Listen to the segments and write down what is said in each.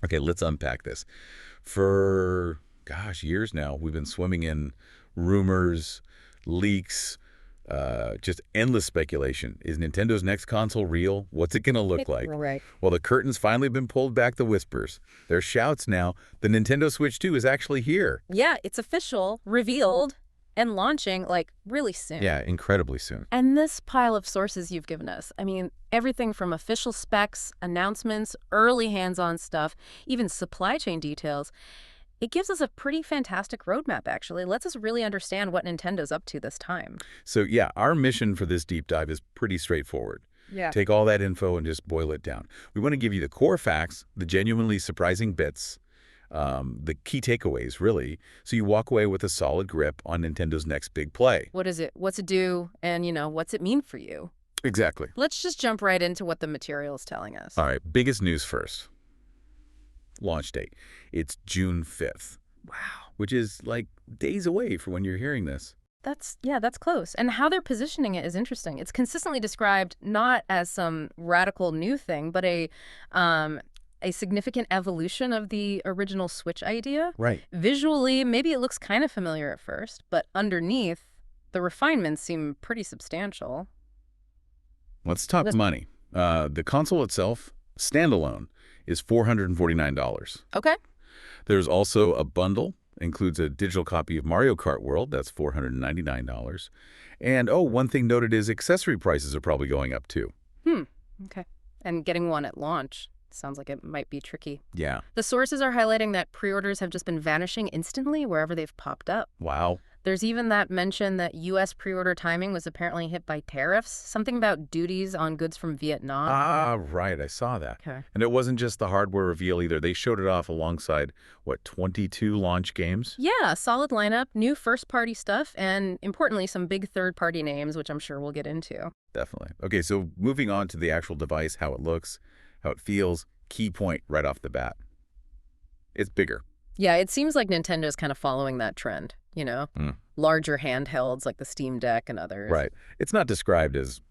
Okay, let's unpack this. For, gosh, years now, we've been swimming in rumors, leaks, just endless speculation. Is Nintendo's next console real? What's it going to look like? Right. Well, the curtain's finally been pulled back the whispers. There's shouts now. The Nintendo Switch 2 is actually here. Yeah, it's official, revealed, and launching, like, really soon. Yeah, incredibly soon. And this pile of sources you've given us, I mean, everything from official specs, announcements, early hands-on stuff, even supply chain details, it gives us a pretty fantastic roadmap, actually. Lets us really understand what Nintendo's up to this time. So yeah, our mission for this deep dive is pretty straightforward. Yeah. Take all that info and just boil it down. We want to give you the core facts, the genuinely surprising bits, the key takeaways, really, so you walk away with a solid grip on Nintendo's next big play. What is it? What's it do? And, what's it mean for you? Exactly. Let's just jump right into what the material is telling us. All right, biggest news first. Launch date. It's June 5th. Wow. Which is like days away from when you're hearing this. That's close. And how they're positioning it is interesting. It's consistently described not as some radical new thing, but a significant evolution of the original Switch idea. Right. Visually, maybe it looks kind of familiar at first, but underneath, the refinements seem pretty substantial. Let's talk money. The console itself, standalone, is $449. Okay. There's also a bundle, includes a digital copy of Mario Kart World, that's $499. And, one thing noted is accessory prices are probably going up too. Okay. And getting one at launch sounds like it might be tricky. Yeah. The sources are highlighting that pre-orders have just been vanishing instantly wherever they've popped up. Wow. There's even that mention that U.S. pre-order timing was apparently hit by tariffs, something about duties on goods from Vietnam. Ah, right. I saw that. Okay. And it wasn't just the hardware reveal either. They showed it off alongside, 22 launch games? Yeah, a solid lineup, new first-party stuff, and importantly, some big third-party names, which I'm sure we'll get into. Definitely. Okay, so moving on to the actual device, how it looks, how it feels, key point right off the bat. It's bigger. Yeah, it seems like Nintendo's kind of following that trend, Larger handhelds like the Steam Deck and others. Right. It's not described as,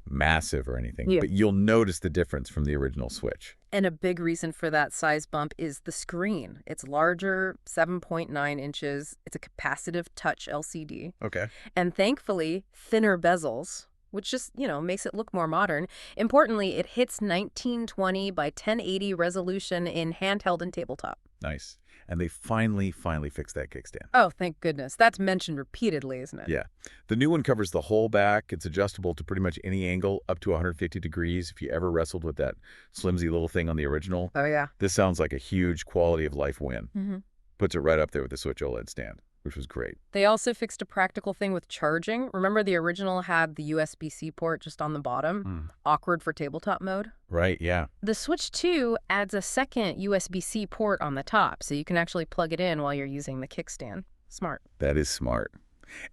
massive or anything, but you'll notice the difference from the original Switch. And a big reason for that size bump is the screen. It's larger, 7.9 inches. It's a capacitive touch LCD. Okay. And thankfully, thinner bezels, which just, makes it look more modern. Importantly, it hits 1920 by 1080 resolution in handheld and tabletop. Nice. And they finally fixed that kickstand. Oh, thank goodness. That's mentioned repeatedly, isn't it? Yeah. The new one covers the whole back. It's adjustable to pretty much any angle, up to 150 degrees. If you ever wrestled with that flimsy little thing on the original, Oh, yeah. this sounds like a huge quality of life win. Mm-hmm. Puts it right up there with the Switch OLED stand, which was great. They also fixed a practical thing with charging. Remember the original had the USB-C port just on the bottom? Awkward for tabletop mode. Right, yeah. The Switch 2 adds a second USB-C port on the top, so you can actually plug it in while you're using the kickstand. Smart. That is smart.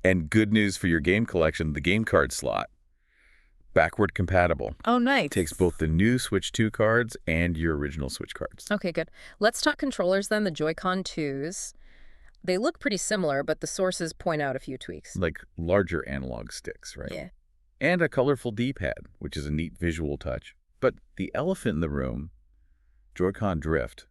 And good news for your game collection, the game card slot. Backward compatible. Oh, nice. Takes both the new Switch 2 cards and your original Switch cards. Okay, good. Let's talk controllers then, the Joy-Con 2s. They look pretty similar, but the sources point out a few tweaks. Like larger analog sticks, right? Yeah. And a colorful D-pad, which is a neat visual touch. But the elephant in the room, Joy-Con drift.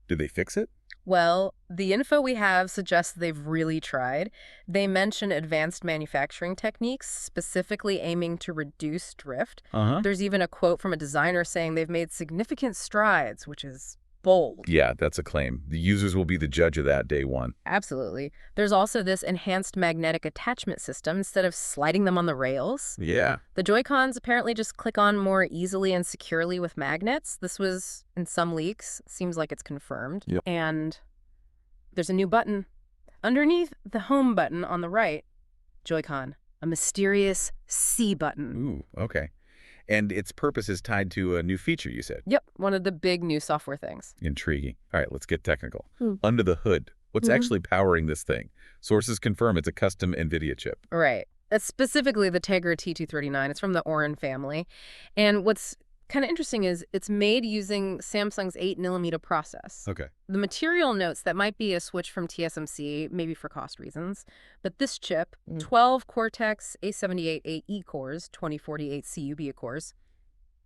Did they fix it? Well, the info we have suggests they've really tried. They mention advanced manufacturing techniques, specifically aiming to reduce drift. There's even a quote from a designer saying they've made significant strides, which is bold. Yeah, that's a claim. The users will be the judge of that day one. Absolutely. There's also this enhanced magnetic attachment system instead of sliding them on the rails. Yeah. The Joy-Cons apparently just click on more easily and securely with magnets. This was in some leaks. Seems like it's confirmed. Yep. And there's a new button. Underneath the home button on the right, Joy-Con, a mysterious C button. Ooh, okay. And its purpose is tied to a new feature, you said. Yep, one of the big new software things. Intriguing. All right, let's get technical. Under the hood, what's actually powering this thing? Sources confirm it's a custom NVIDIA chip. Right. That's specifically the Tegra T239. It's from the Orin family. And what's kind of interesting is it's made using Samsung's 8mm process. Okay. The material notes that might be a switch from TSMC, maybe for cost reasons. But this chip, 12 Cortex A78 8E cores, 2048 CUBA cores,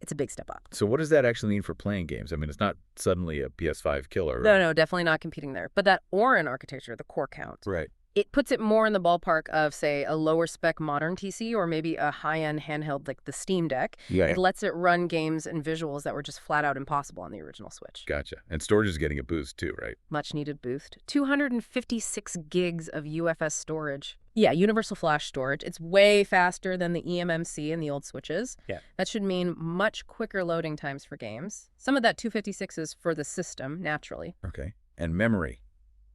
It's a big step up. So what does that actually mean for playing games? I mean, it's not suddenly a PS5 killer, No, right? no, definitely not competing there. But that Orin architecture, the core count, Right. it puts it more in the ballpark of, say, a lower spec modern TC or maybe a high-end handheld like the Steam Deck. Yeah, It lets it run games and visuals that were just flat out impossible on the original Switch. gotcha. And storage is getting a boost too, right? Much needed boost. 256 gigs of UFS storage. Yeah, universal flash storage. It's way faster than the eMMC and the old Switches. Yeah. That should mean much quicker loading times for games. Some of that 256 is for the system, naturally. Okay. And memory,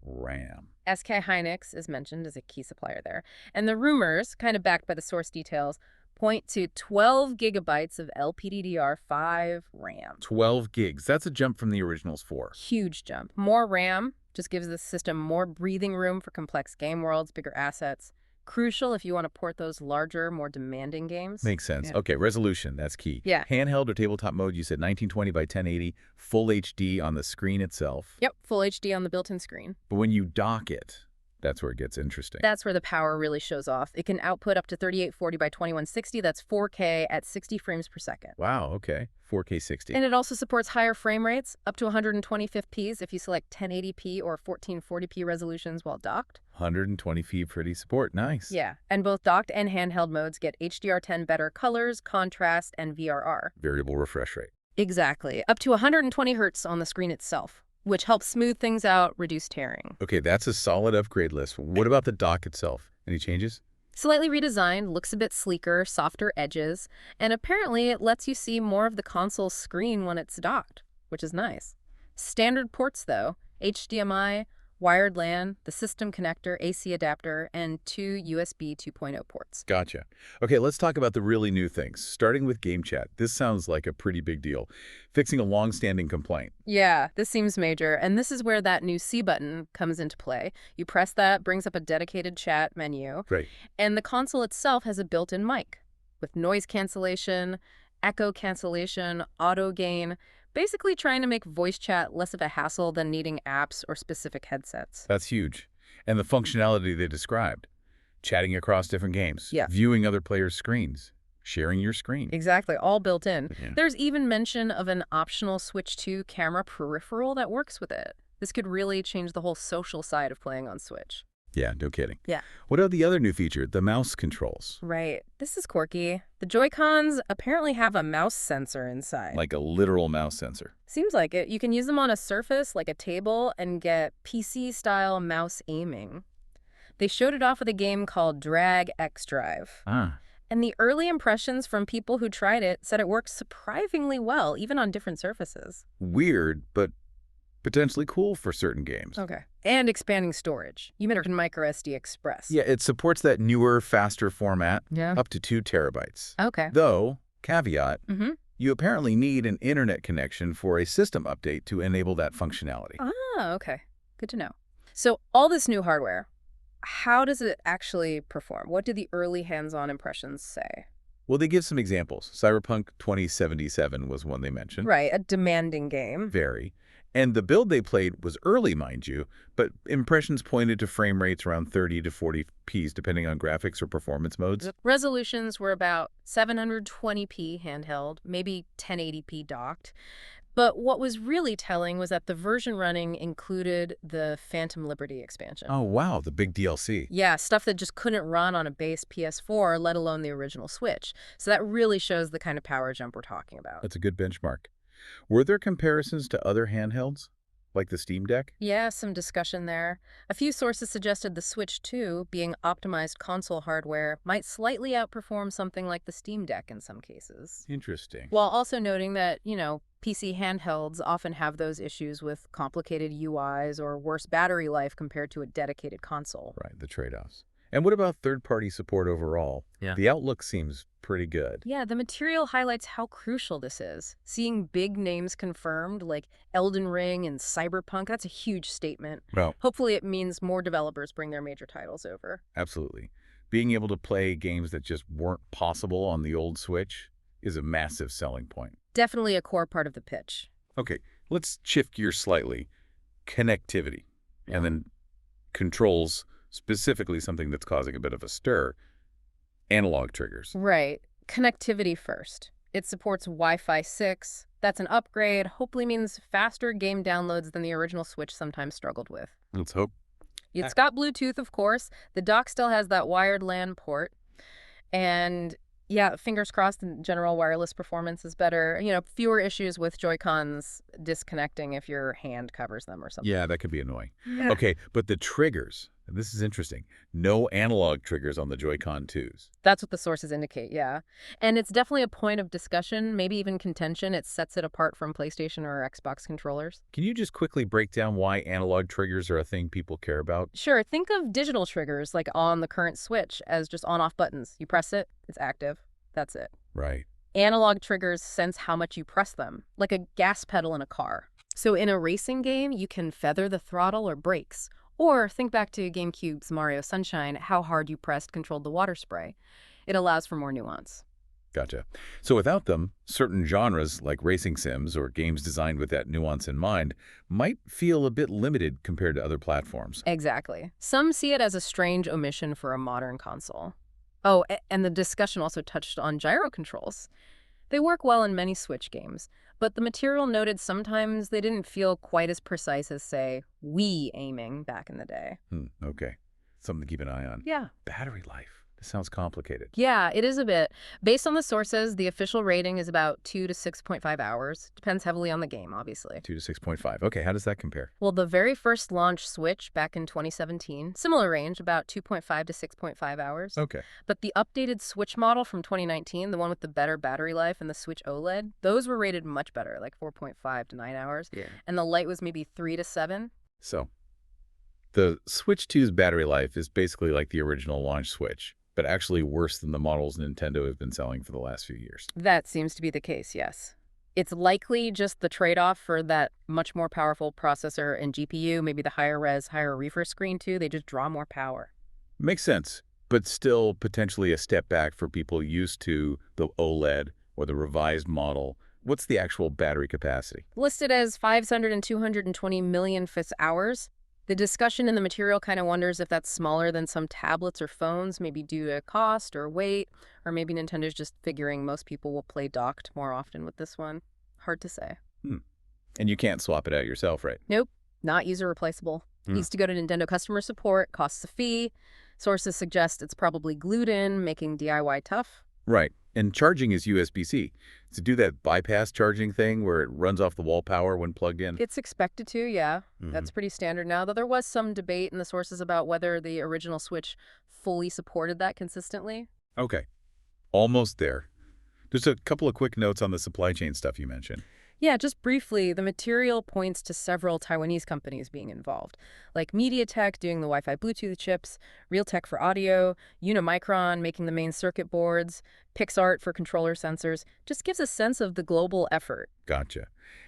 RAM. SK Hynix is mentioned as a key supplier there. And the rumors, kind of backed by the source details, point to 12 gigabytes of LPDDR5 RAM. 12 gigs. That's a jump from the original's 4. Huge jump. More RAM just gives the system more breathing room for complex game worlds, bigger assets. Crucial if you want to port those larger, more demanding games. Makes sense. Yeah. Okay, resolution, that's key. Yeah. Handheld or tabletop mode, you said 1920 by 1080, full HD on the screen itself. Yep, full HD on the built-in screen. But when you dock it, that's where it gets interesting. That's where the power really shows off. It can output up to 3840 by 2160. That's 4K at 60 frames per second. Wow, okay. 4K 60. And it also supports higher frame rates, up to 120 fps if you select 1080p or 1440p resolutions while docked. 120p pretty support. Nice. Yeah, and both docked and handheld modes get HDR10 better colors, contrast, and VRR. Variable refresh rate. Exactly. Up to 120 hertz on the screen itself, which helps smooth things out, reduce tearing. Okay, that's a solid upgrade list. What about the dock itself? Any changes? Slightly redesigned, looks a bit sleeker, softer edges, and apparently it lets you see more of the console's screen when it's docked, which is nice. Standard ports, though, HDMI, wired LAN, the system connector, AC adapter, and 2 USB 2.0 ports. Gotcha. Okay, let's talk about the really new things. Starting with game chat. This sounds like a pretty big deal. Fixing a long-standing complaint. Yeah, this seems major, and this is where that new C button comes into play. You press that, brings up a dedicated chat menu, Right. and the console itself has a built-in mic with noise cancellation, echo cancellation, auto gain, basically trying to make voice chat less of a hassle than needing apps or specific headsets. That's huge. And the functionality they described. Chatting across different games. Yeah. Viewing other players' screens. Sharing your screen. Exactly, all built in. Yeah. There's even mention of an optional Switch 2 camera peripheral that works with it. This could really change the whole social side of playing on Switch. Yeah, no kidding. Yeah. What about the other new feature? The mouse controls. Right. This is quirky. The Joy-Cons apparently have a mouse sensor inside. Like a literal mouse sensor. Seems like it. You can use them on a surface like a table and get PC-style mouse aiming. They showed it off with a game called Drag X Drive. Ah. And the early impressions from people who tried it said it works surprisingly well, even on different surfaces. Weird, but potentially cool for certain games. Okay. And expanding storage. You mentioned microSD Express. Yeah, it supports that newer, faster format, Yeah. up to 2 terabytes. Okay. Though, caveat, Mm-hmm. you apparently need an internet connection for a system update to enable that functionality. Ah, okay. Good to know. So all this new hardware, how does it actually perform? What do the early hands-on impressions say? Well, they give some examples. Cyberpunk 2077 was one they mentioned. Right, a demanding game. Very. And the build they played was early, mind you, but impressions pointed to frame rates around 30 to 40 Ps, depending on graphics or performance modes. Resolutions were about 720p handheld, maybe 1080p docked. But what was really telling was that the version running included the Phantom Liberty expansion. Oh, wow, the big DLC. Yeah, stuff that just couldn't run on a base PS4, let alone the original Switch. So that really shows the kind of power jump we're talking about. That's a good benchmark. Were there comparisons to other handhelds, like the Steam Deck? Yeah, some discussion there. A few sources suggested the Switch 2, being optimized console hardware, might slightly outperform something like the Steam Deck in some cases. Interesting. While also noting that, PC handhelds often have those issues with complicated UIs or worse battery life compared to a dedicated console. Right, the trade-offs. And what about third-party support overall? Yeah. The outlook seems pretty good. Yeah, the material highlights how crucial this is. Seeing big names confirmed, like Elden Ring and Cyberpunk, that's a huge statement. Well, Hopefully it means more developers bring their major titles over. absolutely. Being able to play games that just weren't possible on the old Switch is a massive selling point. Definitely a core part of the pitch. Okay, let's shift gears slightly. Connectivity. And then controls, specifically something that's causing a bit of a stir. Analog triggers. Right. Connectivity first. It supports Wi-Fi 6. That's an upgrade. Hopefully means faster game downloads than the original Switch sometimes struggled with. Let's hope. It's got Bluetooth, of course. The dock still has that wired LAN port. And yeah, fingers crossed, the general wireless performance is better. Fewer issues with Joy-Cons disconnecting if your hand covers them or something. Yeah, that could be annoying. Yeah. Okay, but the triggers, and this is interesting. No analog triggers on the Joy-Con 2s. That's what the sources indicate, yeah. And it's definitely a point of discussion, maybe even contention. It sets it apart from PlayStation or Xbox controllers. Can you just quickly break down why analog triggers are a thing people care about? Sure, think of digital triggers like on the current Switch as just on-off buttons. You press it, it's active. That's it. Right. Analog triggers sense how much you press them, like a gas pedal in a car. So in a racing game, you can feather the throttle or brakes. Or think back to GameCube's Mario Sunshine, how hard you pressed controlled the water spray. It allows for more nuance. Gotcha. So without them, certain genres like racing sims or games designed with that nuance in mind might feel a bit limited compared to other platforms. Exactly. Some see it as a strange omission for a modern console. Oh, and the discussion also touched on gyro controls. They work well in many Switch games, but the material noted sometimes they didn't feel quite as precise as, say, Wii aiming back in the day. Okay. Something to keep an eye on. Yeah. Battery life. This sounds complicated. Yeah, it is a bit. Based on the sources, the official rating is about 2 to 6.5 hours. Depends heavily on the game, obviously. 2 to 6.5. Okay, how does that compare? Well, the very first launch Switch back in 2017, similar range, about 2.5 to 6.5 hours. Okay. But the updated Switch model from 2019, the one with the better battery life and the Switch OLED, those were rated much better, like 4.5 to 9 hours. Yeah. And the Lite was maybe 3 to 7. So, the Switch 2's battery life is basically like the original launch Switch, but actually worse than the models Nintendo have been selling for the last few years. That seems to be the case, yes. It's likely just the trade-off for that much more powerful processor and GPU, maybe the higher res, higher refresh screen too. They just draw more power. Makes sense, but still potentially a step back for people used to the OLED or the revised model. What's the actual battery capacity? Listed as 500 and 220 million hours. The discussion in the material kind of wonders if that's smaller than some tablets or phones, maybe due to cost or weight, or maybe Nintendo's just figuring most people will play docked more often with this one. Hard to say. And you can't swap it out yourself, right? Nope, not user replaceable. Needs to go to Nintendo customer support, costs a fee. Sources suggest it's probably glued in, making DIY tough. Right. And charging is USB-C. To do that bypass charging thing where it runs off the wall power when plugged in. It's expected to, yeah. That's pretty standard now, though there was some debate in the sources about whether the original Switch fully supported that consistently. Okay. Almost there. Just a couple of quick notes on the supply chain stuff you mentioned. Yeah, just briefly, the material points to several Taiwanese companies being involved, like MediaTek doing the Wi-Fi Bluetooth chips, Realtek for audio, Unimicron making the main circuit boards, PixArt for controller sensors. Just gives a sense of the global effort. Gotcha.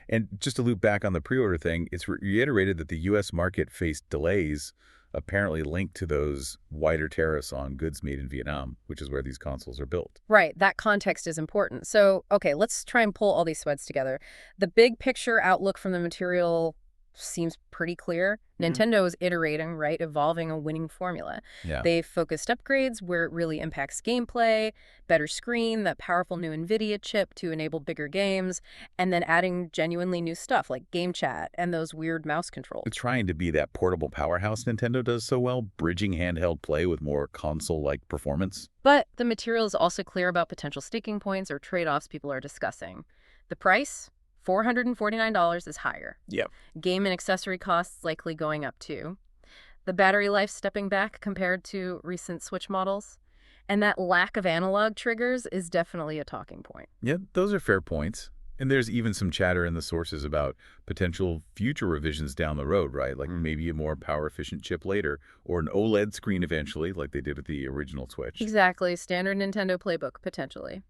And just to loop back on the pre-order thing, it's reiterated that the U.S. market faced delays apparently linked to those wider tariffs on goods made in Vietnam, which is where these consoles are built. Right, that context is important. So, okay, let's try and pull all these threads together. The big picture outlook from the material seems pretty clear. Nintendo is iterating, right, evolving a winning formula. Yeah. They've focused upgrades where it really impacts gameplay, better screen, that powerful new NVIDIA chip to enable bigger games, and then adding genuinely new stuff like game chat and those weird mouse controls. They're trying to be that portable powerhouse Nintendo does so well, bridging handheld play with more console-like performance. But the material is also clear about potential sticking points or trade-offs people are discussing. The price? $449 is higher. Yep. Game and accessory costs likely going up too. The battery life stepping back compared to recent Switch models. And that lack of analog triggers is definitely a talking point. Yeah, those are fair points. And there's even some chatter in the sources about potential future revisions down the road, right? Like maybe a more power-efficient chip later, or an OLED screen eventually, like they did with the original Switch. Exactly. Standard Nintendo playbook, potentially.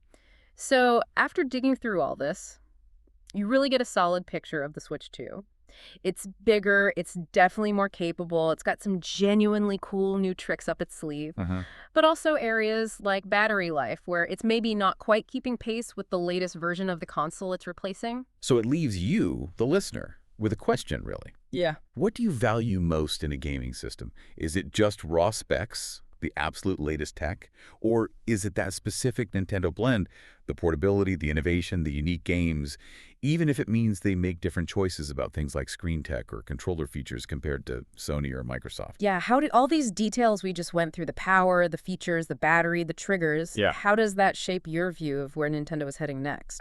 So after digging through all this, you really get a solid picture of the Switch 2. It's bigger, it's definitely more capable, it's got some genuinely cool new tricks up its sleeve, but also areas like battery life, where it's maybe not quite keeping pace with the latest version of the console it's replacing. So it leaves you, the listener, with a question, really. Yeah. What do you value most in a gaming system? Is it just raw specs, the absolute latest tech? Or is it that specific Nintendo blend, the portability, the innovation, the unique games, even if it means they make different choices about things like screen tech or controller features compared to Sony or Microsoft? Yeah, how do all these details we just went through, the power, the features, the battery, the triggers, Yeah. how does that shape your view of where Nintendo is heading next?